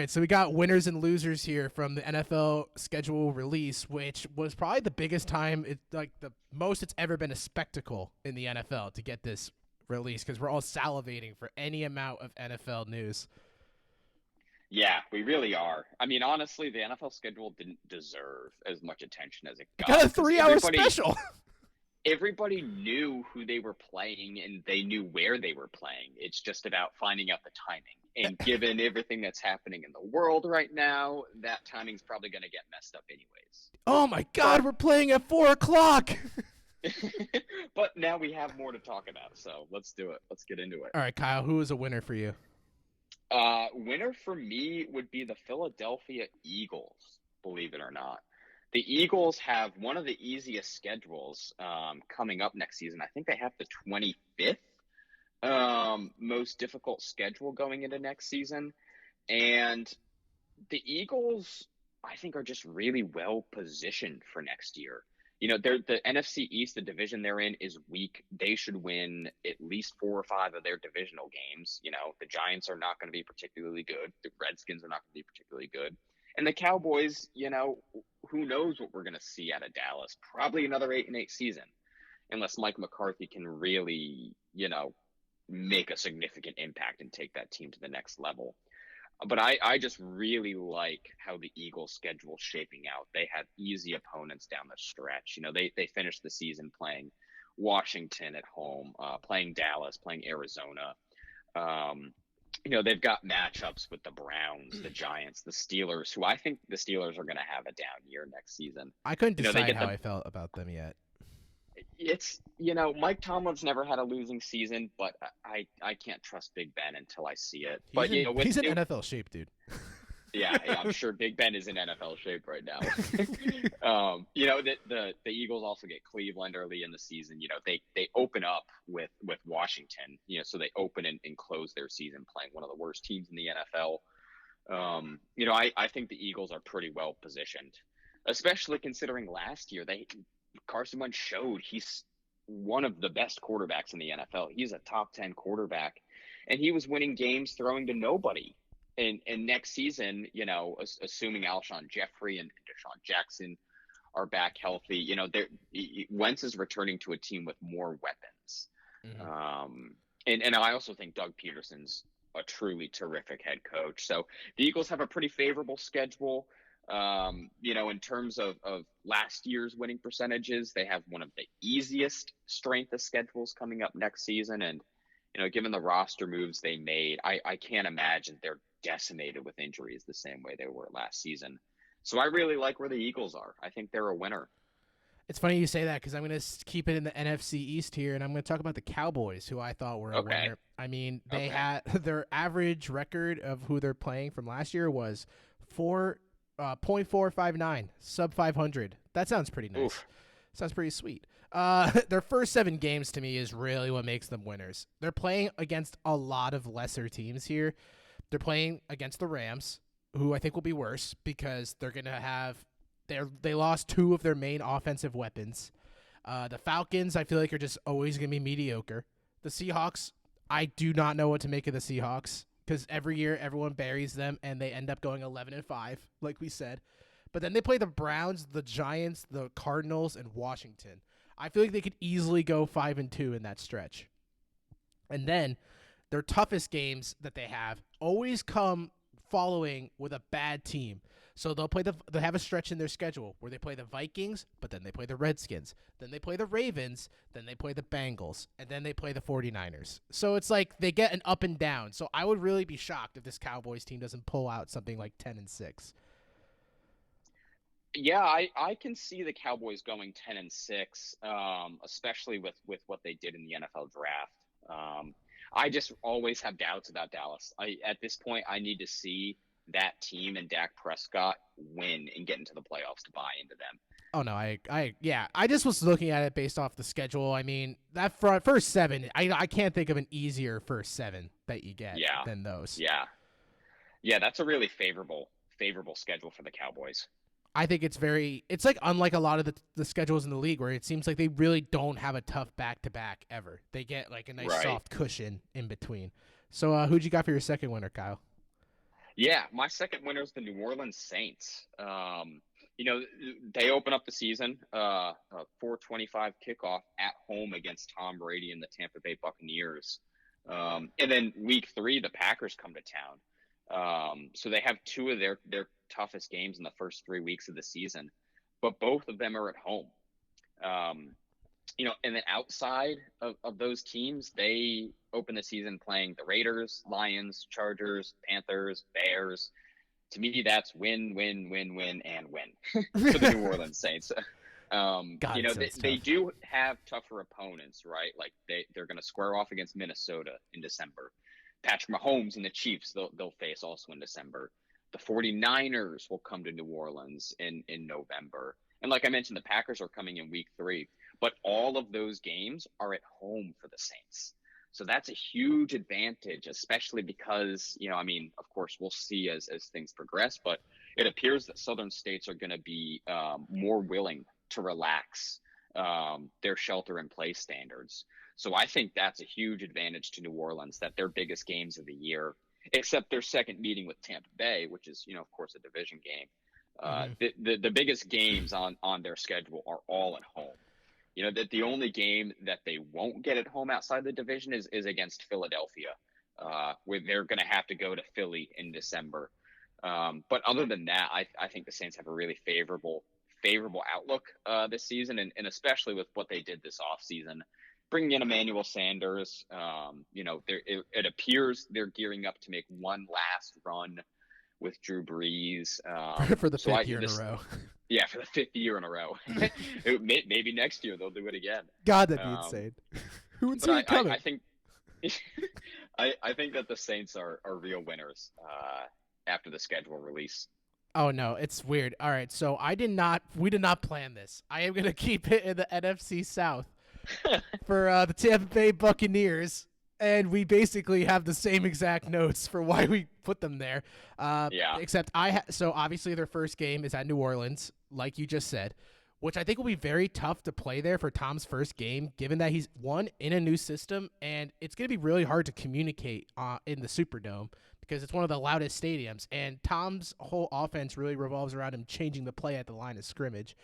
right, so we got winners and losers here from the NFL schedule release, which was probably the biggest time, the most it's ever been a spectacle in the NFL to get this release because we're all salivating for any amount of NFL news. Yeah, we really are. I mean, honestly, the NFL schedule didn't deserve as much attention as it It got got a because 3 hour special. everybody knew who they were playing and they knew where they were playing. It's just about finding out the timing. And given everything that's happening in the world right now, that timing's probably going to get messed up anyways. Oh my God, we're playing at 4 o'clock. But now we have more to talk about, so let's do it. Let's get into it. All right, Kyle, who is a winner for you? Winner for me would be the Philadelphia Eagles, believe it or not. The Eagles have one of the easiest schedules coming up next season. I think they have the 25th most difficult schedule going into next season. And the Eagles, I think, are just really well positioned for next year. You know, the NFC East, the division they're in, is weak. They should win at least 4 or 5 of their divisional games. You know, the Giants are not going to be particularly good. The Redskins are not going to be particularly good. And the Cowboys, you know, who knows what we're going to see out of Dallas? Probably another 8-8 season, unless Mike McCarthy can really, you know, make a significant impact and take that team to the next level. But I just really like how the Eagles' schedule's shaping out. They have easy opponents down the stretch. You know, they finished the season playing Washington at home, playing Dallas, playing Arizona. You know, they've got matchups with the Browns, the Giants, the Steelers, who I think the Steelers are going to have a down year next season. I couldn't decide how I felt about them yet. It's, you know, Mike Tomlin's never had a losing season, but I can't trust Big Ben until I see it. But you know, he's in NFL shape, dude. Yeah, I'm sure Big Ben is in NFL shape right now. You know, the Eagles also get Cleveland early in the season. You know, they open up with Washington. You know, so they open and close their season playing one of the worst teams in the NFL. You know, I think the Eagles are pretty well positioned, especially considering last year Carson Wentz showed he's one of the best quarterbacks in the NFL. He's a top 10 quarterback, and he was winning games throwing to nobody. And next season, you know, assuming Alshon Jeffrey and Deshaun Jackson are back healthy, you know, Wentz is returning to a team with more weapons. Mm-hmm. And I also think Doug Peterson's a truly terrific head coach. So the Eagles have a pretty favorable schedule. You know, in terms of last year's winning percentages, they have one of the easiest strength of schedules coming up next season. And, you know, given the roster moves they made, I can't imagine they're decimated with injuries the same way they were last season. So I really like where the Eagles are. I think they're a winner. It's funny you say that because I'm going to keep it in the NFC East here, and I'm going to talk about the Cowboys, who I thought were a winner. I mean, they had their average record of who they're playing from last year was 0.459, sub 500. That sounds pretty nice. Oof. Sounds pretty sweet. Their first 7 games to me is really what makes them winners. They're playing against a lot of lesser teams here. They're playing against the Rams, who I think will be worse because they're going to have they lost 2 of their main offensive weapons. The Falcons, I feel like, are just always going to be mediocre. The Seahawks, I do not know what to make of the Seahawks because every year everyone buries them and they end up going 11-5, like we said. But then they play the Browns, the Giants, the Cardinals, and Washington. I feel like they could easily go 5-2 in that stretch. And then their toughest games that they have always come following with a bad team. So they'll have a stretch in their schedule where they play the Vikings, but then they play the Redskins. Then they play the Ravens, then they play the Bengals, and then they play the 49ers. So it's like they get an up and down. So I would really be shocked if this Cowboys team doesn't pull out something like 10-6. Yeah, I can see the Cowboys going 10-6, especially with what they did in the NFL draft. I just always have doubts about Dallas. At this point, I need to see that team and Dak Prescott win and get into the playoffs to buy into them. Oh no, I just was looking at it based off the schedule. I mean, that first 7, I can't think of an easier first 7 that you get than those. Yeah, that's a really favorable schedule for the Cowboys. I think it's like unlike a lot of the schedules in the league where it seems like they really don't have a tough back-to-back ever. They get like a nice soft cushion in between. So who'd you got for your second winner, Kyle? Yeah, my second winner is the New Orleans Saints. You know, they open up the season, a 4:25 kickoff at home against Tom Brady and the Tampa Bay Buccaneers. And then week 3, the Packers come to town. So they have two of their toughest games in the first 3 weeks of the season, but both of them are at home. Um, you know, and then outside of those teams, they open the season playing the Raiders, Lions, Chargers, Panthers, Bears. To me, that's win, win, win, win, and win for the New Orleans Saints. You God, know, sounds they tough. do have tougher opponents, right? Like they're going to square off against Minnesota in December. Patrick Mahomes and the Chiefs, they'll face also in December. The 49ers will come to New Orleans in November. And like I mentioned, the Packers are coming in week 3. But all of those games are at home for the Saints. So that's a huge advantage, especially because, you know, I mean, of course, we'll see as things progress, but it appears that Southern states are going to be more willing to relax their shelter in place standards. So I think that's a huge advantage to New Orleans, that their biggest games of the year, except their second meeting with Tampa Bay, which is, you know, of course, a division game. Hmm. The biggest games on their schedule are all at home. You know, that the only game that they won't get at home outside the division is against Philadelphia, where they're going to have to go to Philly in December. But other than that, I think the Saints have a really favorable outlook this season, and especially with what they did this offseason, bringing in Emmanuel Sanders. You know, it appears they're gearing up to make one last run with Drew Brees. For the So fifth year in a row. yeah, for the 5th year in a row. Maybe next year they'll do it again. God, that'd be Um, insane. Who would but see it I coming? think I think that the Saints are real winners after the schedule release. Oh no, it's weird. All right, so we did not plan this. I am gonna keep it in the NFC South for the Tampa Bay Buccaneers, and we basically have the same exact notes for why we put them there. Yeah, Except so obviously their first game is at New Orleans, like you just said, which I think will be very tough to play there for Tom's first game, given that he's one in a new system, and it's gonna be really hard to communicate in the Superdome because it's one of the loudest stadiums, and Tom's whole offense really revolves around him changing the play at the line of scrimmage.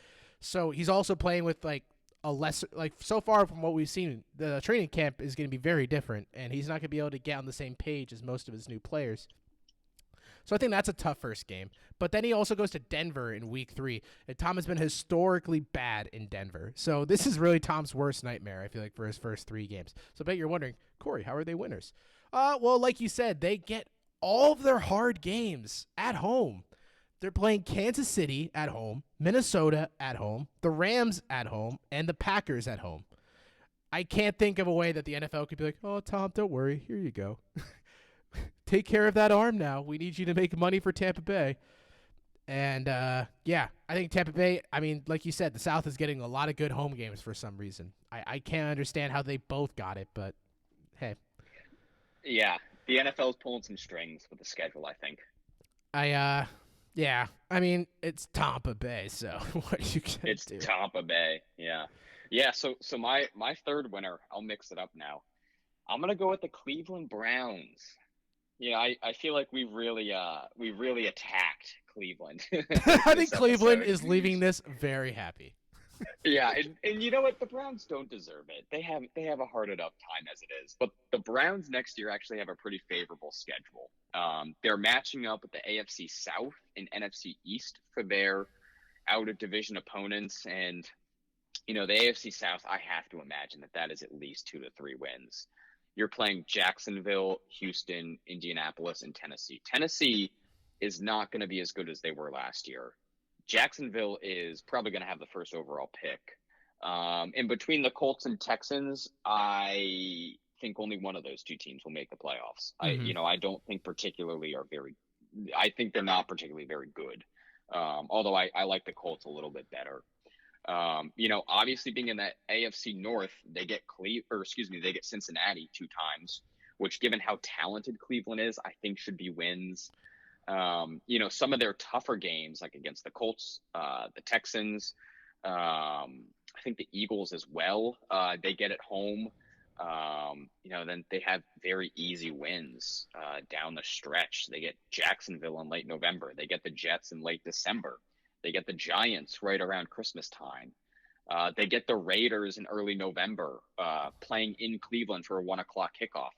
So he's also playing with like a lesser, like so far from what we've seen, the training camp is going to be very different, and he's not going to be able to get on the same page as most of his new players. So I think that's a tough first game. But then he also goes to Denver in week 3, and Tom has been historically bad in Denver. So this is really Tom's worst nightmare, I feel like, for his first 3 games. So I bet you're wondering, Corey, how are they winners? Well, like you said, they get all of their hard games at home. They're playing Kansas City at home, Minnesota at home, the Rams at home, and the Packers at home. I can't think of a way that the NFL could be like, oh, Tom, don't worry. Here you go. Take care of that arm now. We need you to make money for Tampa Bay. And, yeah, I think Tampa Bay, I mean, like you said, the South is getting a lot of good home games for some reason. I can't understand how they both got it, but hey. yeah. The NFL's pulling some strings with the schedule, I think. Yeah, I mean, it's Tampa Bay, so what are you going It's to do? Tampa Bay. Yeah. Yeah, so my third winner, I'll mix it up now. I'm gonna go with the Cleveland Browns. Yeah, I feel like we really attacked Cleveland I think this Cleveland episode. is leaving this very happy. Yeah, and you know what? The Browns don't deserve it. They have a hard enough time as it is. But the Browns next year actually have a pretty favorable schedule. They're matching up with the AFC South and NFC East for their out of division opponents, and you know the AFC South. I have to imagine that is at least 2 to 3 wins. You're playing Jacksonville, Houston, Indianapolis, and Tennessee. Tennessee is not going to be as good as they were last year. Jacksonville is probably going to have the first overall pick. And between the Colts and Texans, I think only one of those two teams will make the playoffs. Mm-hmm. I don't think particularly are very. I think they're not particularly very good. Although I like the Colts a little bit better. You know, obviously being in that AFC North, they get they get Cincinnati 2 times, which given how talented Cleveland is, I think should be wins. You know, some of their tougher games, like against the Colts, the Texans, I think the Eagles as well, they get at home. Then they have very easy wins down the stretch. They get Jacksonville in late November. They get the Jets in late December. They get the Giants right around Christmas time. They get the Raiders in early November, playing in Cleveland for a 1 o'clock kickoff.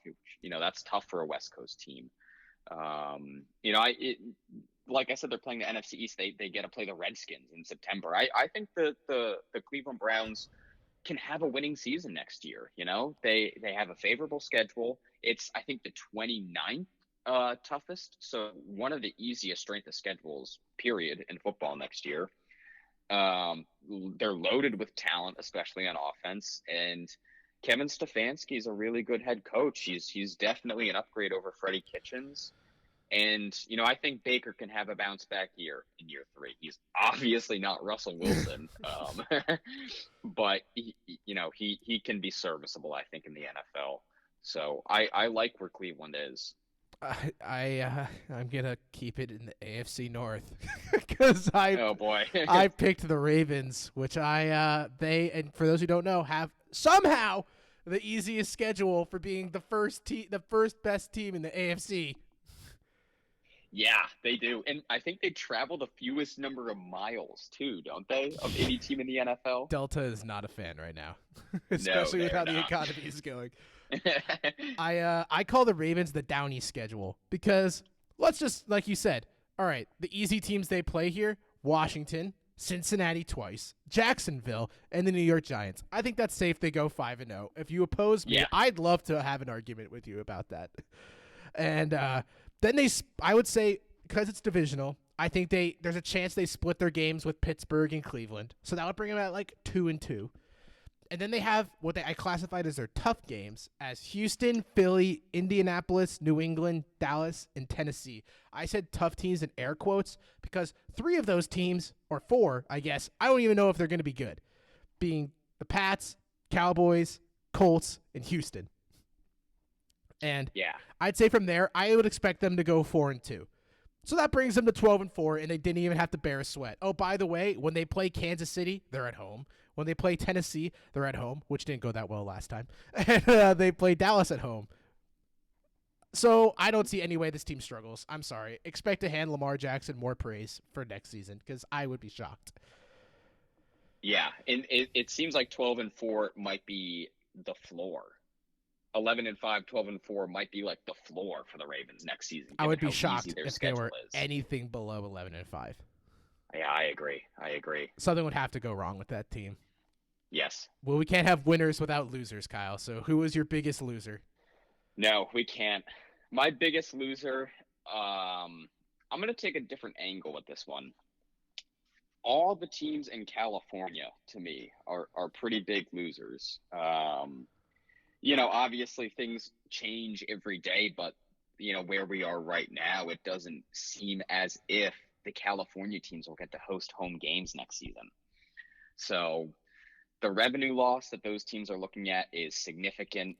That's tough for a West Coast team. Like I said, they're playing the NFC East. They get to play the Redskins in September. I think the Cleveland Browns can have a winning season next year. They have a favorable schedule. It's, I think, the 29th toughest. So one of the easiest strength of schedules, period, in football next year. They're loaded with talent, especially on offense. And Kevin Stefanski is a really good head coach. He's definitely an upgrade over Freddie Kitchens. And, I think Baker can have a bounce back year in year 3. He's obviously not Russell Wilson, but he can be serviceable, I think, in the NFL. So I like where Cleveland is. I'm gonna keep it in the AFC North because oh boy, I picked the Ravens, which and for those who don't know, have somehow the easiest schedule for being the first best team in the AFC. Yeah, they do. And I think they travel the fewest number of miles, too, don't they, of any team in the NFL? Delta is not a fan right now, especially with how the economy is going. I call the Ravens the Downey schedule because let's just, like you said, all right, the easy teams they play here, Washington, Cincinnati twice, Jacksonville, and the New York Giants. I think that's safe. They go 5-0. If you oppose me, I'd love to have an argument with you about that. And then I would say, because it's divisional, I think there's a chance they split their games with Pittsburgh and Cleveland. So that would bring them at like 2-2. And then they have what I classified as their tough games as Houston, Philly, Indianapolis, New England, Dallas, and Tennessee. I said tough teams in air quotes because 3 of those teams, or 4, I guess, I don't even know if they're going to be good, being the Pats, Cowboys, Colts, and Houston. And I'd say from there, I would expect them to go 4-2. So that brings them to 12-4, and they didn't even have to bear a sweat. Oh, by the way, when they play Kansas City, they're at home. When they play Tennessee, they're at home, which didn't go that well last time. And they play Dallas at home. So I don't see any way this team struggles. I'm sorry. Expect to hand Lamar Jackson more praise for next season because I would be shocked. Yeah, and it seems like 12-4 might be the floor. 11-5, 12-4 might be like the floor for the Ravens next season. I would be shocked if they were anything below 11-5. Yeah, I agree. Something would have to go wrong with that team. Yes. Well, we can't have winners without losers, Kyle. So who was your biggest loser? No, we can't. My biggest loser, I'm going to take a different angle with this one. All the teams in California, to me, are pretty big losers. Obviously things change every day, but, where we are right now, it doesn't seem as if the California teams will get to host home games next season. So the revenue loss that those teams are looking at is significant.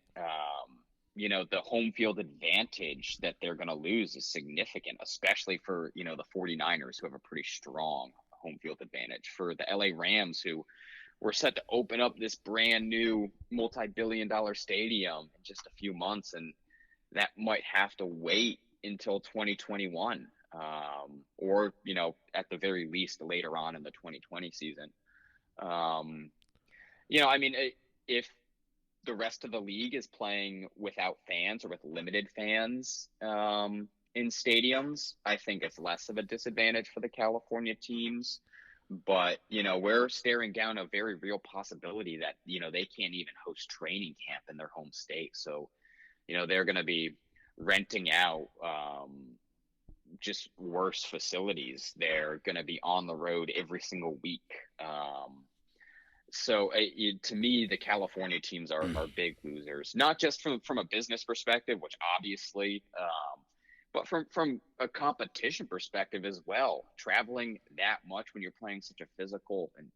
The home field advantage that they're going to lose is significant, especially for, the 49ers who have a pretty strong home field advantage. For the LA Rams, who were set to open up this brand new multi-billion-dollar stadium in just a few months, and that might have to wait until 2021, or at the very least later on in the 2020 season. If the rest of the league is playing without fans or with limited fans in stadiums, I think it's less of a disadvantage for the California teams. But, we're staring down a very real possibility that, they can't even host training camp in their home state. So, they're going to be renting out just worse facilities. They're going to be on the road every single week. To me, the California teams are big losers, not just from a business perspective, which obviously, but from a competition perspective as well. Traveling that much when you're playing such a physical and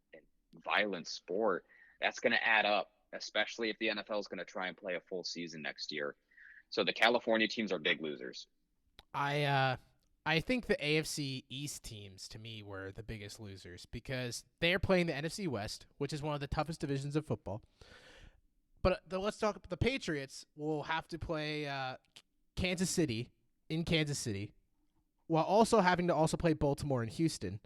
violent sport, that's going to add up, especially if the NFL is going to try and play a full season next year. So the California teams are big losers. I think the AFC East teams, to me, were the biggest losers because they're playing the NFC West, which is one of the toughest divisions of football. But let's talk about the Patriots. Will have to play Kansas City in Kansas City, while also having to also play Baltimore and Houston.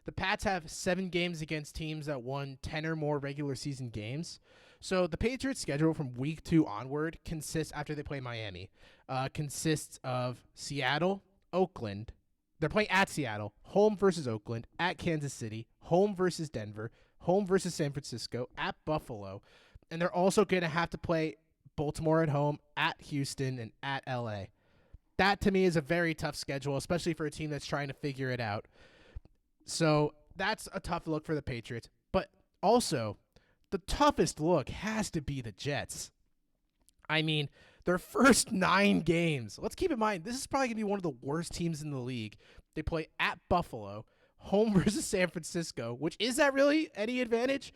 The Pats have 7 games against teams that won 10 or more regular season games. So the Patriots' schedule from week 2 onward consists, after they play Miami, consists of Seattle, Oakland. They're playing at Seattle, home versus Oakland, at Kansas City, home versus Denver, home versus San Francisco, at Buffalo. And they're also going to have to play Baltimore at home, at Houston, and at LA. That, to me, is a very tough schedule, especially for a team that's trying to figure it out. So that's a tough look for the Patriots. But also, the toughest look has to be the Jets. I mean, their first 9 games. Let's keep in mind, this is probably going to be one of the worst teams in the league. They play at Buffalo, home versus San Francisco, which is that really any advantage?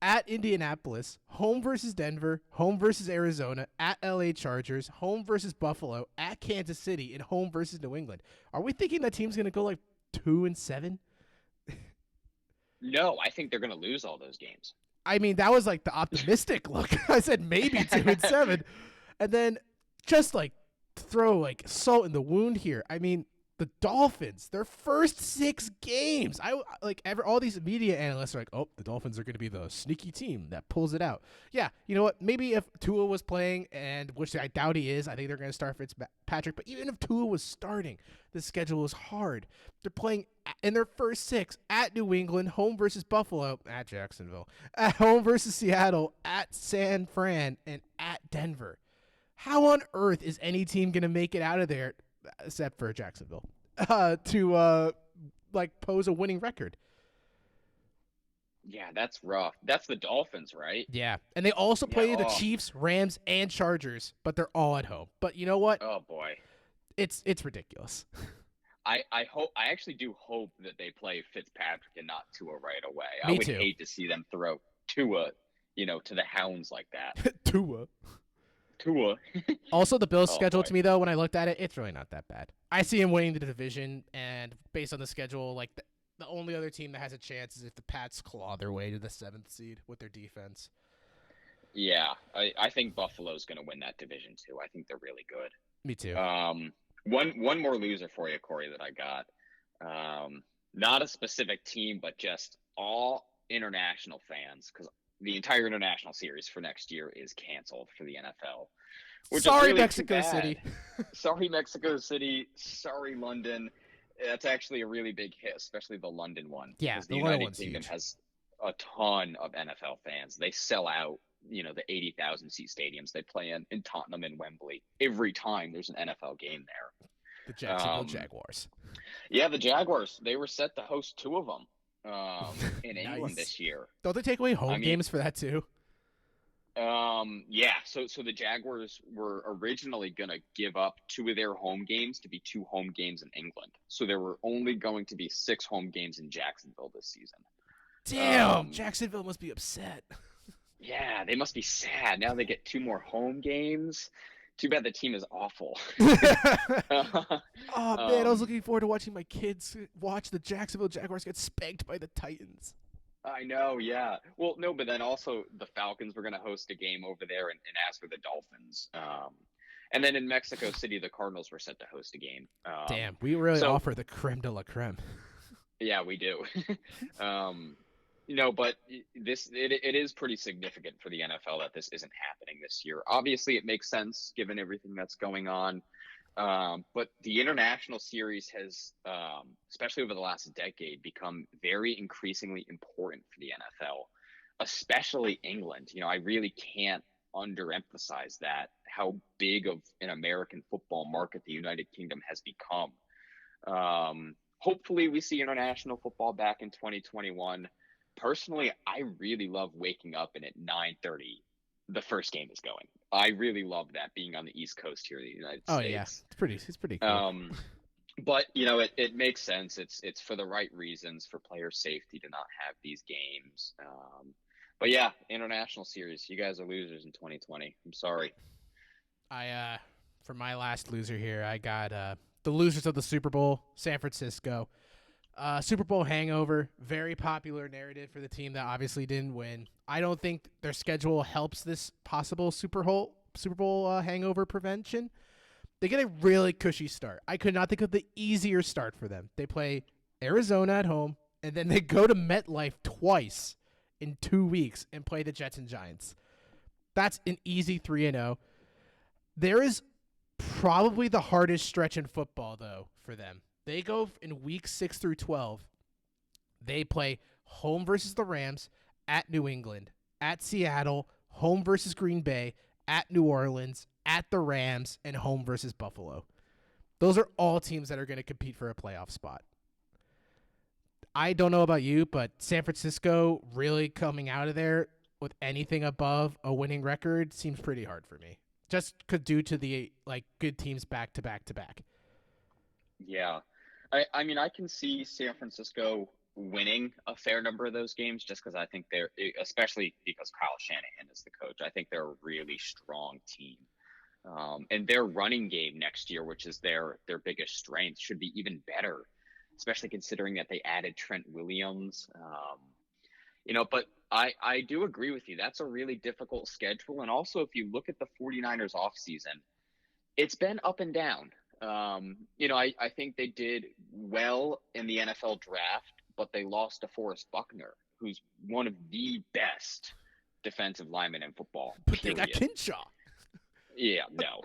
At Indianapolis, home versus Denver, home versus Arizona, at LA Chargers, home versus Buffalo, at Kansas City, and home versus New England. Are we thinking that team's going to go like 2-7? No, I think they're going to lose all those games. I mean, that was like the optimistic look. I said maybe 2-7. And then just like throw like salt in the wound here. I mean, the Dolphins, their first 6 games. All these media analysts are like, oh, the Dolphins are going to be the sneaky team that pulls it out. Yeah, you know what? Maybe if Tua was playing, and which I doubt he is, I think they're going to start Fitzpatrick. But even if Tua was starting, the schedule is hard. They're playing in their first 6 at New England, home versus Buffalo, at Jacksonville, at home versus Seattle, at San Fran, and at Denver. How on earth is any team going to make it out of there, except for Jacksonville, to pose a winning record? Yeah, that's rough. That's the Dolphins, right? Yeah, and they also play the Chiefs, Rams, and Chargers, but they're all at home. But you know what? Oh boy, it's ridiculous. I actually do hope that they play Fitzpatrick and not Tua right away. Me I would too. hate to see them throw Tua, to the hounds like that. Tua. Also, the Bills' schedule boy. to me, though, when I looked at it, it's really not that bad. I see him winning the division, and based on the schedule, like the only other team that has a chance is if the Pats claw their way to the 7th seed with their defense. Yeah, I think Buffalo's going to win that division too. I think they're really good. Me too. One more loser for you, Corey, that I got. Not a specific team, but just all international fans, because the entire international series for next year is canceled for the NFL. Sorry, really Mexico City. Sorry, Mexico City. Sorry, London. That's actually a really big hit, especially the London one. Yeah, the United Kingdom has a ton of NFL fans. They sell out, the 80,000 seat stadiums they play in Tottenham and Wembley every time there's an NFL game there. The Jacksonville Jaguars. Yeah, the Jaguars. They were set to host 2 of them in Nice. England this year. Don't they take away home games for that too? Yeah. So the Jaguars were originally going to give up 2 of their home games to be 2 home games in England. So there were only going to be 6 home games in Jacksonville this season. Damn, Jacksonville must be upset. Yeah, they must be sad. Now they get 2 more home games. Too bad the team is awful. Oh, man, I was looking forward to watching my kids watch the Jacksonville Jaguars get spanked by the Titans. I know, yeah. Well, no, but then also the Falcons were going to host a game over there, and as for the Dolphins. And then in Mexico City, the Cardinals were set to host a game. Damn, we really offer the creme de la creme. Yeah, we do. But it is pretty significant for the NFL that this isn't happening this year. Obviously, it makes sense given everything that's going on. But the international series has, especially over the last decade, become very increasingly important for the NFL, especially England. I really can't underemphasize that, how big of an American football market the United Kingdom has become. Hopefully we see international football back in 2021. Personally, I really love waking up and at 9:30 the first game is going. I really love that, being on the East Coast here in the United States. Oh yeah, it's pretty cool. But it makes sense. It's for the right reasons, for player safety to not have these games. But yeah, international series, you guys are losers in 2020. I'm sorry. For my last loser here, I got the losers of the Super Bowl, San Francisco. Super Bowl hangover, very popular narrative for the team that obviously didn't win. I don't think their schedule helps this possible Super Bowl hangover prevention. They get a really cushy start. I could not think of the easier start for them. They play Arizona at home, and then they go to MetLife twice in 2 weeks and play the Jets and Giants. That's an easy 3-0. There is probably the hardest stretch in football, though, for them. They go in week 6 through 12. They play home versus the Rams, at New England, at Seattle, home versus Green Bay, at New Orleans, at the Rams, and home versus Buffalo. Those are all teams that are going to compete for a playoff spot. I don't know about you, but San Francisco really coming out of there with anything above a winning record seems pretty hard for me. Just due to the good teams back to back to back. Yeah. I mean, I can see San Francisco winning a fair number of those games just because I think they're, especially because Kyle Shanahan is the coach, I think they're a really strong team. And their running game next year, which is their biggest strength, should be even better, especially considering that they added Trent Williams. But I do agree with you. That's a really difficult schedule. And also, if you look at the 49ers offseason, it's been up and down. I think they did well in the NFL draft, but they lost to Forrest Buckner, who's one of the best defensive linemen in football. But period. They got Kinshaw. Yeah, no.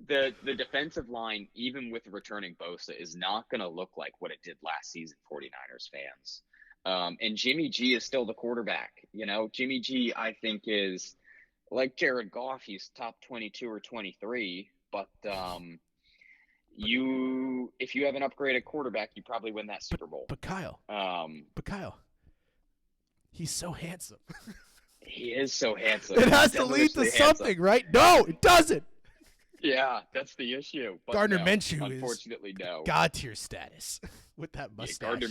The defensive line, even with returning Bosa, is not going to look like what it did last season, 49ers fans. And Jimmy G is still the quarterback. Jimmy G, I think, is like Jared Goff. He's top 22 or 23. But if you have an upgraded quarterback, you probably win that Super Bowl. But Kyle, he's so handsome. He is so handsome. It has to lead to something, right? No, it doesn't. Yeah, that's the issue. But Gardner Minshew unfortunately, no. God tier status with that mustache.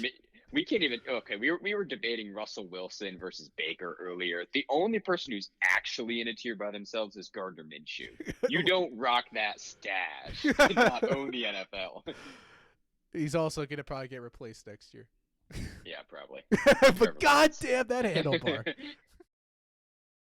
We can't even. Okay, we were debating Russell Wilson versus Baker earlier. The only person who's actually in a tier by themselves is Gardner Minshew. You don't rock that stash. You do not own the NFL. He's also gonna probably get replaced next year. Yeah, probably. But goddamn that handlebar.